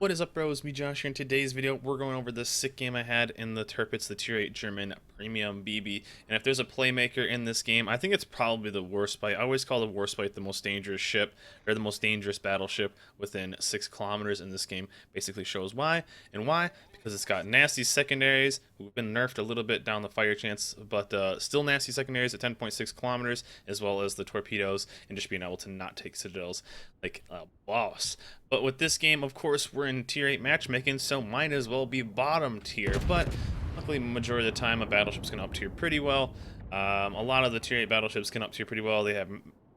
What is up, bros? Me, Josh, here. In today's video, we're going over this sick game I had in the Tirpitz, the Tier 8 German Premium BB. And if there's a playmaker in this game, I think it's probably the Warspite. I always call the Warspite the most dangerous ship, or the most dangerous battleship within 6 kilometers in this game. Basically shows why. And why? Because it's got nasty secondaries, who've been nerfed a little bit down the fire chance, but still nasty secondaries at 10.6 kilometers, as well as the torpedoes, and just being able to not take citadels like a boss. But with this game, of course, we're in Tier 8 matchmaking, so might as well be bottom tier. But luckily, majority of the time, a battleship's going to up tier pretty well. A lot of the Tier 8 battleships can up tier pretty well. They have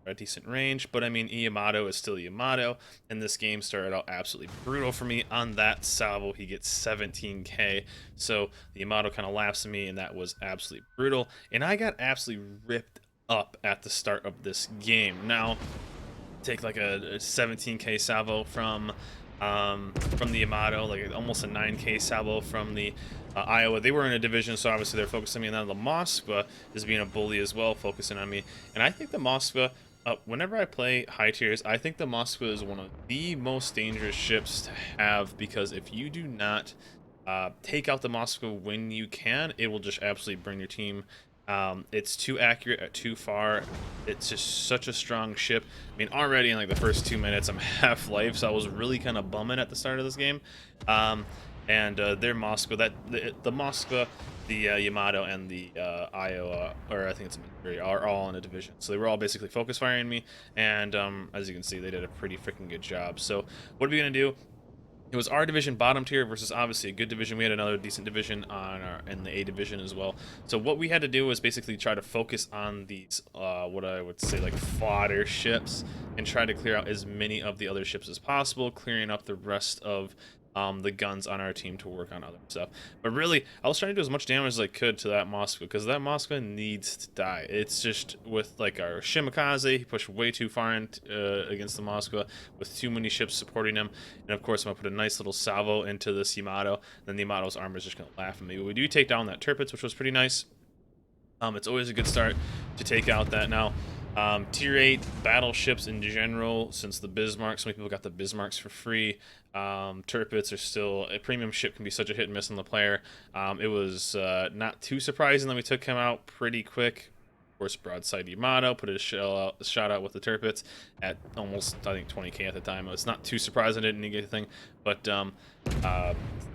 a decent range, but I mean, Yamato is still Yamato, and this game started out absolutely brutal for me. On that salvo, he gets 17k, so the Yamato kind of laughs at me, and that was absolutely brutal, and I got absolutely ripped up at the start of this game. Now, take like a 17k salvo from the Yamato, like almost a 9k salvo from the Iowa. They were in a division, so obviously they're focusing on me. And then the Moskva is being a bully as well, focusing on me. And I think the Moskva, whenever I play high tiers, I think the Moskva is one of the most dangerous ships to have, because if you do not take out the Moskva when you can, it will just absolutely burn your team. It's too accurate at too far. It's just such a strong ship. I mean, already in like the first 2 minutes, I'm half life, so I was really kind of bumming at the start of this game. And their Moskva, the Moskva, the Yamato, and the Iowa, or I think it's Missouri, are all in a division. So they were all basically focus firing me, and as you can see, they did a pretty freaking good job. So what are we gonna do? It was our division, bottom tier, versus obviously a good division. We had another decent division in the A division as well. So what we had to do was basically try to focus on these, what I would say, like fodder ships, and try to clear out as many of the other ships as possible, clearing up the rest of the guns on our team to work on other stuff. But really, I was trying to do as much damage as I could to that Moskva, because that Moskva needs to die. It's just with like our Shimakaze, he pushed way too far against the Moskva with too many ships supporting him. And of course, I'm gonna put a nice little salvo into this Yamato. Then the Yamato's armor is just gonna laugh at me. But we do take down that Tirpitz, which was pretty nice. It's always a good start to take out that. Now, Tier 8 battleships in general, since the Bismarck, so many people got the Bismarcks for free. Tirpitz are still, a premium ship can be such a hit and miss on the player. It was not too surprising that we took him out pretty quick. Of course, broadside Yamato, put a shot out with the Tirpitz at almost, I think, 20k at the time. It's not too surprising I didn't get anything, but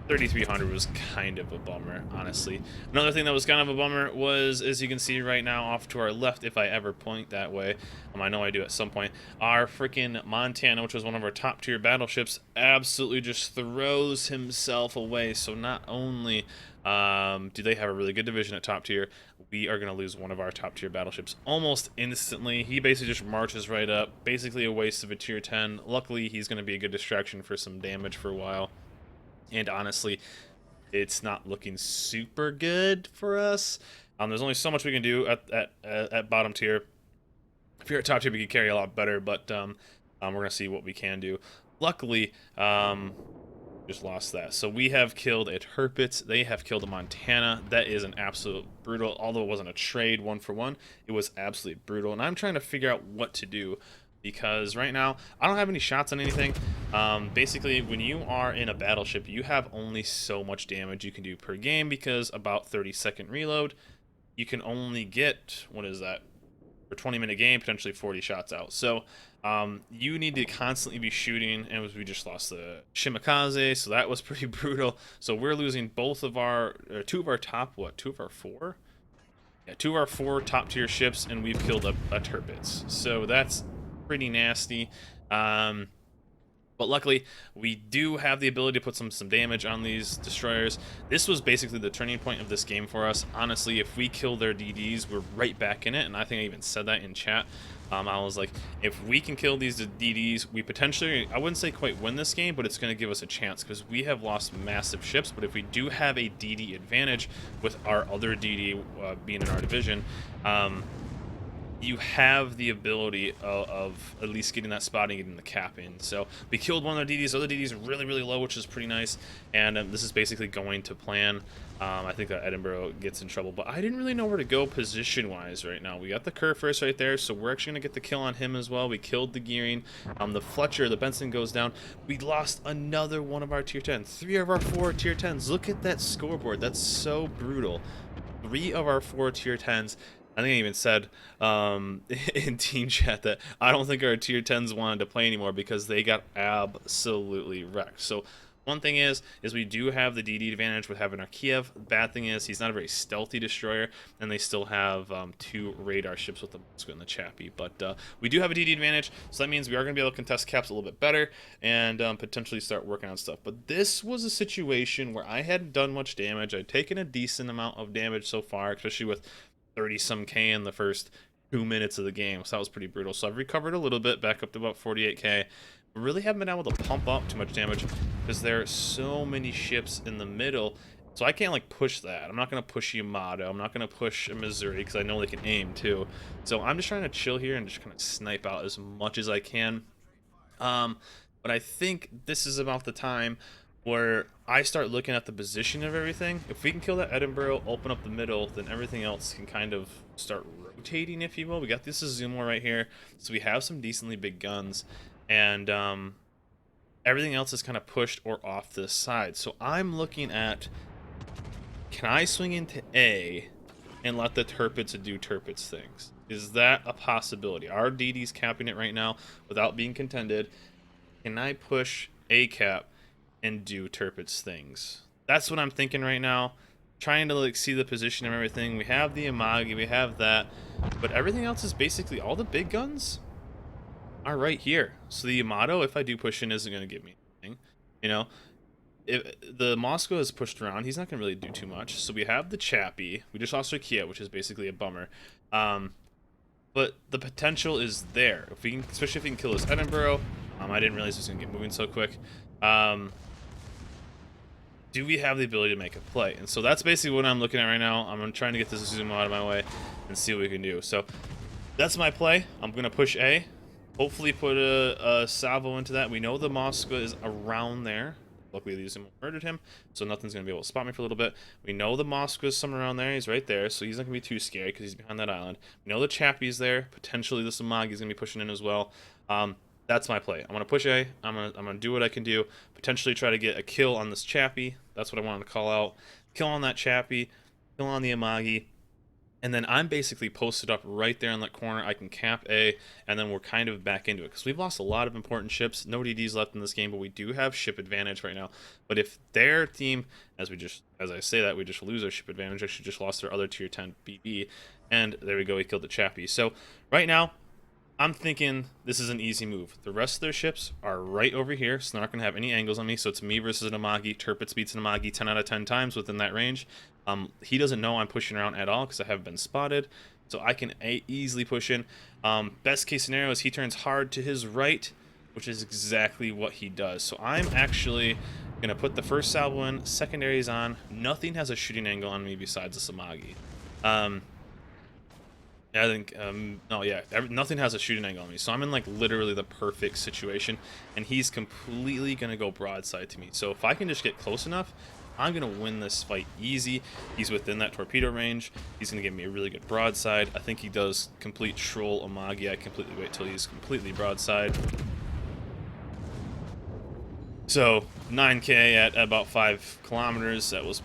3300 was kind of a bummer, honestly. Another thing that was kind of a bummer was, as you can see right now off to our left, if I ever point that way, I know I do at some point, our freaking Montana, which was one of our top tier battleships, absolutely just throws himself away. So not only do they have a really good division at top tier, we are going to lose one of our top tier battleships almost instantly. He basically just marches right up, basically a waste of a tier 10. Luckily, he's going to be a good distraction for some damage for a while. And honestly, it's not looking super good for us. There's only so much we can do at bottom tier. If you're at top tier, we can carry a lot better, but we're going to see what we can do. Luckily, just lost that. So we have killed a Tirpitz. They have killed a Montana. That is an absolute brutal, although it wasn't a trade 1-for-1, it was absolutely brutal. And I'm trying to figure out what to do, because right now I don't have any shots on anything. Basically, when you are in a battleship, you have only so much damage you can do per game, because about 30-second reload, you can only get, what is that, for 20-minute game, potentially 40 shots out. So you need to constantly be shooting, and we just lost the Shimakaze, so that was pretty brutal. So we're losing both of our, two of our top, what, two of our four? Yeah, two of our 4 top tier ships, and we've killed a Tirpitz. So that's pretty nasty. But luckily, we do have the ability to put some damage on these destroyers. This was basically the turning point of this game for us. Honestly, if we kill their DDs, we're right back in it, and I think I even said that in chat. I was like, if we can kill these DDs, we potentially, I wouldn't say quite win this game, but it's going to give us a chance, because we have lost massive ships. But if we do have a DD advantage with our other DD being in our division, you have the ability of at least getting that spot and getting the cap in. So we killed one of their DDs. Other DDs are really, really low, which is pretty nice. And this is basically going to plan. I think that Edinburgh gets in trouble, but I didn't really know where to go position-wise right now. We got the Kerr first right there, so we're actually going to get the kill on him as well. We killed the Gearing. The Fletcher, the Benson goes down. We lost another one of our tier 10s. 3 of our 4 tier 10s. Look at that scoreboard. That's so brutal. 3 of our 4 tier 10s. I think I even said in team chat that I don't think our tier 10s wanted to play anymore because they got absolutely wrecked. So one thing is we do have the DD advantage with having our Kiev. Bad thing is he's not a very stealthy destroyer, and they still have 2 radar ships with the Moscow and the Chappie. But we do have a DD advantage, so that means we are going to be able to contest caps a little bit better and potentially start working on stuff. But this was a situation where I hadn't done much damage. I'd taken a decent amount of damage so far, especially with 30-some K in the first 2 minutes of the game, so that was pretty brutal. So I've recovered a little bit, back up to about 48K. Really haven't been able to pump up too much damage because there are so many ships in the middle, so I can't like push that. I'm not going to push Yamato, I'm not going to push a Missouri because I know they can aim too. So I'm just trying to chill here and just kind of snipe out as much as I can. But I think this is about the time where I start looking at the position of everything. If we can kill that Edinburgh, open up the middle, then everything else can kind of start rotating, if you will. We got this Azumor right here, so we have some decently big guns, and everything else is kind of pushed or off this side. So I'm looking at, can I swing into A and let the Tirpitz do Tirpitz things? Is that a possibility? Our DD's capping it right now without being contended. Can I push A cap and do Tirpitz things? That's what I'm thinking right now. Trying to like see the position of everything. We have the Amagi, we have that, but everything else is basically, all the big guns are right here. So the Yamato, if I do push in, isn't going to give me anything. You know, if the Moscow is pushed around, he's not going to really do too much. So we have the Chappie. We just lost our Kia, which is basically a bummer. But the potential is there. If we can, especially if we can kill this Edinburgh. I didn't realize it was going to get moving so quick. Do we have the ability to make a play? And so that's basically what I'm looking at right now. I'm trying to get this Zoom out of my way and see what we can do. So that's my play. I'm going to push A. Hopefully put a salvo into that. We know the Moscow is around there. Luckily, the Zoom murdered him, so nothing's going to be able to spot me for a little bit. We know the Moscow is somewhere around there. He's right there, so he's not going to be too scary because he's behind that island. We know the Chappie's there. Potentially, the Samagi is going to be pushing in as well. That's my play. I'm going to push A. I'm going to do what I can do. Potentially try to get a kill on this Chappie. That's what I wanted to call out. Kill on that Chappie. Kill on the Amagi. And then I'm basically posted up right there in that corner. I can cap A, and then we're kind of back into it. Because we've lost a lot of important ships. No DDs left in this game, but we do have ship advantage right now. But if their team, as I say that, we just lose our ship advantage. Actually just lost their other tier 10 BB. And there we go, we killed the Chappie. So right now, I'm thinking this is an easy move. The rest of their ships are right over here, so they're not going to have any angles on me. So it's me versus an Amagi. Tirpitz beats an Amagi 10 out of 10 times within that range. He doesn't know I'm pushing around at all because I haven't been spotted. So I can easily push in. Best case scenario is he turns hard to his right, which is exactly what he does. So I'm actually going to put the first salvo in, secondaries on. Nothing has a shooting angle on me besides the Samagi. I think, nothing has a shooting angle on me. So I'm in like literally the perfect situation, and he's completely going to go broadside to me. So if I can just get close enough, I'm going to win this fight easy. He's within that torpedo range. He's going to give me a really good broadside. I think he does complete troll Amagi. I completely wait till he's completely broadside. So 9K at about 5 kilometers. That was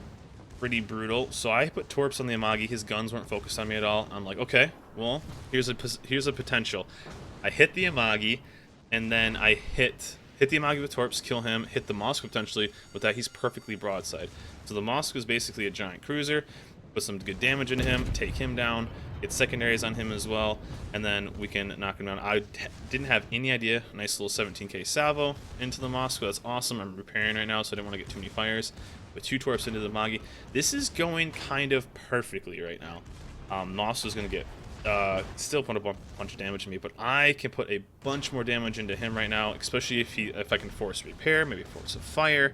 pretty brutal. So I put torps on the Amagi. His guns weren't focused on me at all. I'm like, okay, well, here's a potential. I hit the Amagi, and then I hit the Amagi with torps, kill him, hit the Moscow potentially. With that, he's perfectly broadside. So the Moscow is basically a giant cruiser. Put some good damage into him, take him down, get secondaries on him as well, and then we can knock him down. I didn't have any idea. Nice little 17K salvo into the Moscow. That's awesome. I'm repairing right now, so I didn't want to get too many fires. With 2 torps into the Amagi. This is going kind of perfectly right now. Moscow's going to get still put a bunch of damage to me, but I can put a bunch more damage into him right now, especially if I can force repair, maybe force a fire,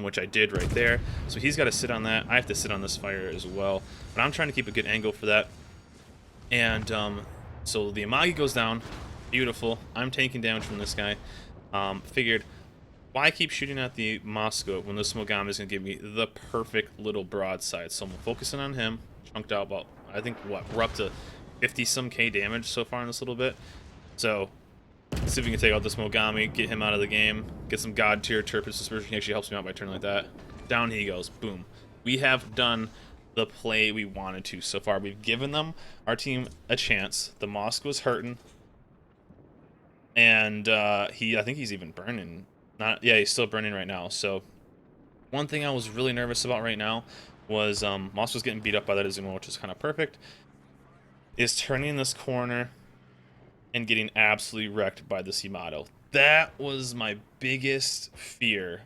which I did right there. So he's got to sit on that. I have to sit on this fire as well, but I'm trying to keep a good angle for that. And So the Amagi goes down. Beautiful. I'm taking damage from this guy. Figured, why keep shooting at the Moscow when this Mogami is going to give me the perfect little broadside? So I'm focusing on him. Chunked out about, I think, what, we're up to 50-some K damage so far in this little bit. So, let's see if we can take out this Mogami, get him out of the game, get some God tier Tirpitz dispersion. He actually helps me out by turning like that. Down he goes. Boom. We have done the play we wanted to so far. We've given them, our team, a chance. The Mosk was hurting. And I think he's even burning. Yeah, he's still burning right now. So, one thing I was really nervous about right now was Mosk was getting beat up by that Azuma, which is kind of perfect. Is turning this corner and getting absolutely wrecked by this Yamato. That was my biggest fear,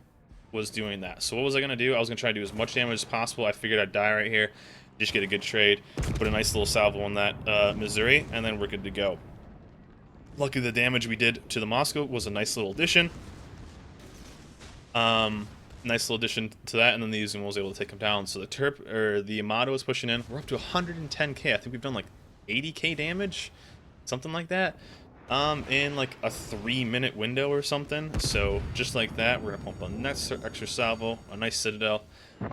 was doing that. So what was I going to do? I was going to try to do as much damage as possible. I figured I'd die right here, just get a good trade, put a nice little salvo on that Missouri, and then we're good to go. Luckily, the damage we did to the Moscow was a nice little addition. Nice little addition to that, and then the Uzuma was able to take him down. So the Yamato is pushing in. We're up to 110k. I think we've done like 80k damage, something like that, in like a 3-minute window or something. So just like that, we're gonna pump a next extra salvo, a nice citadel,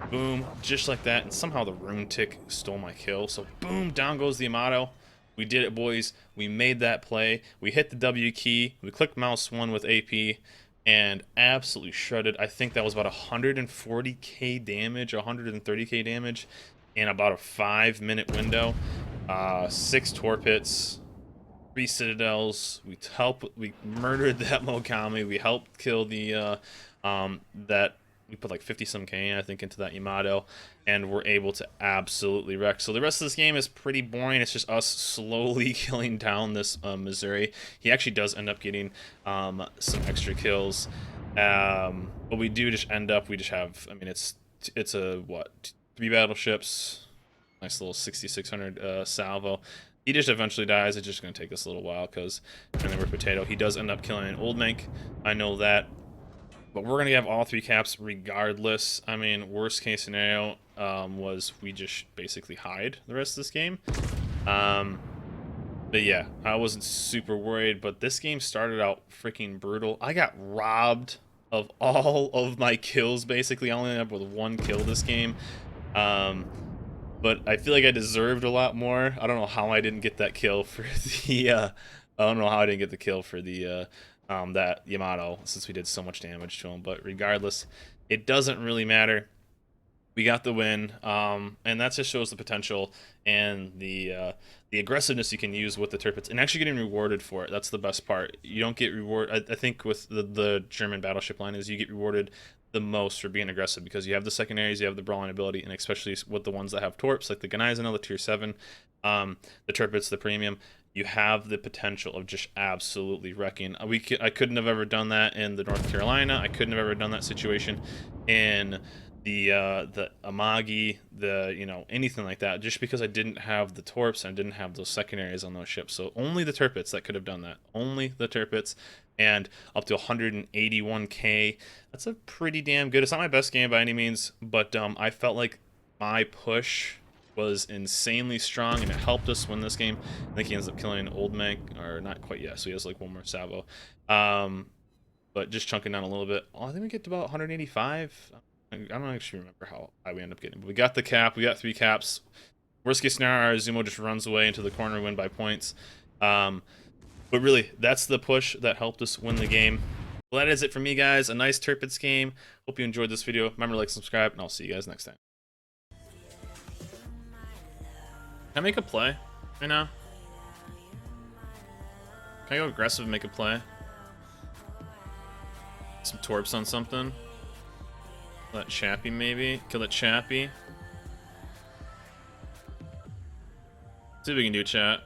boom, just like that. And somehow the rune tick stole my kill. So boom, down goes the Yamato. We did it, boys. We made that play. We hit the W key. We clicked mouse 1 with AP. And absolutely shredded. I think that was about 140k damage, 130k damage in about a 5-minute window. 6 Tirpitz, 3 citadels. We murdered that Mogami. We helped kill the we put like 50-some K, I think, into that Yamato, and we're able to absolutely wreck. So the rest of this game is pretty boring. It's just us slowly killing down this Missouri. He actually does end up getting some extra kills, but we do just end up, we just have, I mean, it's a, what, 3 battleships, nice little 6600 salvo. He just eventually dies. It's just going to take us a little while because, and then we're potato. He does end up killing an old Mank. I know that. But we're going to have all 3 caps regardless. I mean, worst case scenario was we just basically hide the rest of this game. But yeah, I wasn't super worried. But this game started out freaking brutal. I got robbed of all of my kills, basically. I only ended up with 1 kill this game. But I feel like I deserved a lot more. I don't know how I didn't get that kill for the... I don't know how I didn't get the kill for the... that Yamato, since we did so much damage to him. But regardless, it doesn't really matter. We got the win, and that just shows the potential and the aggressiveness you can use with the Tirpitz, and actually getting rewarded for it. That's the best part. You don't get rewarded. I think with the German battleship line is you get rewarded the most for being aggressive because you have the secondaries, you have the brawling ability, and especially with the ones that have torps, like the Gneisel, the tier 7, the Tirpitz, the premium. You have the potential of just absolutely wrecking. I couldn't have ever done that in the North Carolina. I couldn't have ever done that situation in the Amagi, anything like that, just because I didn't have the torps and I didn't have those secondaries on those ships. So only the Tirpitz that could have done that. Only the Tirpitz, and up to 181k. That's a pretty damn good. It's not my best game by any means, but I felt like my push was insanely strong, and it helped us win this game. I think he ends up killing Old Mank, or not quite yet, so he has like 1 more salvo. But just chunking down a little bit. Oh, I think we get to about 185. I don't actually remember how high we end up getting, but we got the cap. We got 3 caps. Worst case scenario, our Zumo just runs away into the corner, win by points. But really, that's the push that helped us win the game. Well, that is it for me, guys. A nice Tirpitz game. Hope you enjoyed this video. Remember to like, subscribe, and I'll see you guys next time. Can I make a play right now? Can I go aggressive and make a play? Some torps on something. Kill that Chappie, maybe. Kill that Chappie. See if we can do chat.